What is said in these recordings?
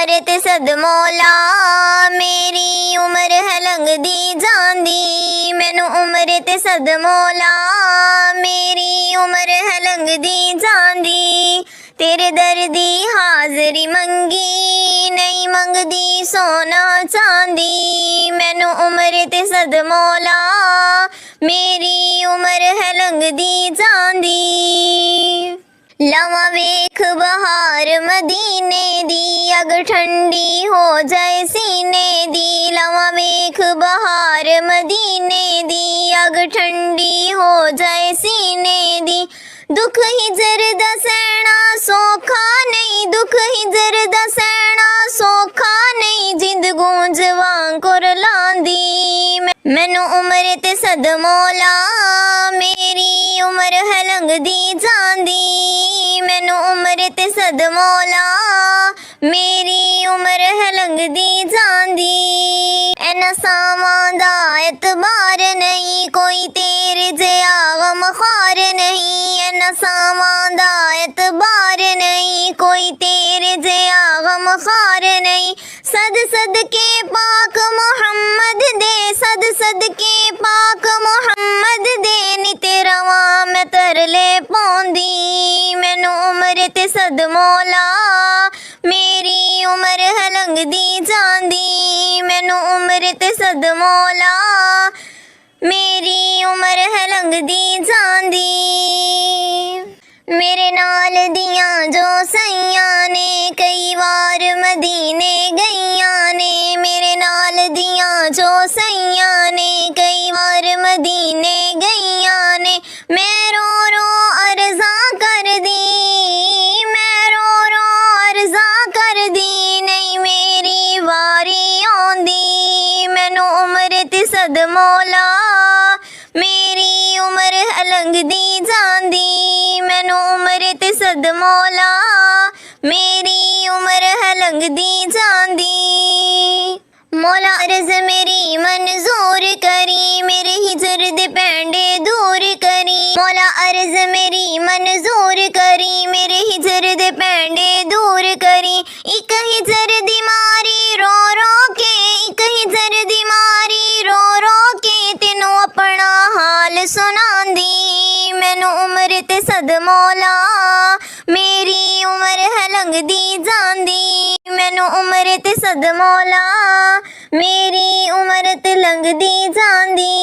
उम्र ते सद मौला मेरी उम्र है लंघदी जांदी। मैनू उम्र ते सद मौला मेरी उम्र है लंघदी जांदी। तेरे दर दी हाज़री मंगी नहीं मंगदी सोना चांदी। मैनू उम्र ते सद मौला मेरी उम्र है लंघदी जांदी। लवा वेख बहार मदीने दी अग ठंडी हो जाए सीने दी। लवा वेख बहार मदीने दी अग ठंडी हो जाए सीने दी। दुख हिजर दा सहना सौखा नहीं, दुख हिजर दा सहना सौखा नहीं। जिंद गूंज वांगुर लांदी। मैनू उम्र ते सद मौला मेरी उम्र है लंघदी जांदी। मैनू उम्र ते सद मौला मेरी उम्र है लंघदी जांदी। एना सावां दा एतबार नहीं कोई तेरे जिहा गमखार नहीं। एना सावां दा एतबार नहीं कोई तेरे जिहा गमखार नहीं। सद सद के पाक मोहम्मद दे, सद सद के पाक मोहम्मद दे। नी तेरा वां मैं तरले पौंदी। मैनू उम्र ते सद मौला मेरी उम्र है लंघदी जांदी। मैनू उम्र ते सद मौला मेरी उम्र है लंघदी जांदी। मेरे नाल दियां जो सैयां ने कई बार मदीने गईयां ने। मेरे नाल दियां जो सैयां ने कई बार मदीने गईयां ने। मैं रो रो अर्ज़ा कर दी, मैं रो रो अर्ज़ा कर दी। नहीं मेरी वारी आंदी। मैनू उम्र ते सद मौला मेरी उम्र है लंघदी जांदी। मैनू उम्र ते सद मौला मेरी उम्र है लंघदी जांदी। मौला अर्ज़ मेरी मंजूर करी मेरे हिजर दे पैंडे दूर करी। मौला अर्ज़ मेरी मंजूर करी मेरे हिजर दे पैंडे दूर करी। एक हिजर दी मारी रो रो के, एक हिजर दी मारी रो रो के। तेनू अपना हाल सुनांदी। मैनू उम्र ते सद मौला मेरी उम्र है लंघदी जांदी। मैनू उम्र ते सद मौला मेरी उम्र ते लंघदी जांदी।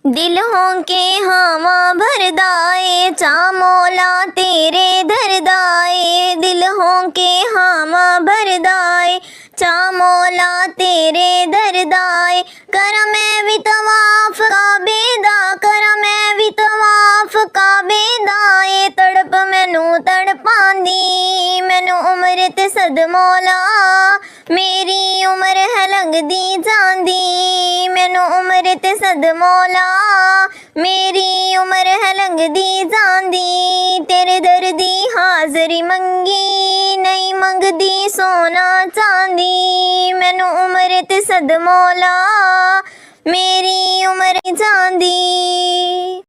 दिल होंके हावा भरदाए चा मौला तेरे दरदाए। दिल होंके हावा भरदाए चा मौला तेरे दरदाए। करा मैं भी तवाफ काबे दा, करा मैं भी तवाफ काबे दा। ए तड़प मैनू तड़पांदी। मैनू उम्र ते सद मौला मेरी उम्र है लंघदी जांदी। मैनू उम्र ते सद मौला मेरी उम्र है लंघदी जांदी। तेरे दर दी हाज़री मंगी नहीं मंगदी सोना चांदी। मैनू उम्र ते सद मौला मेरी उम्र जांदी।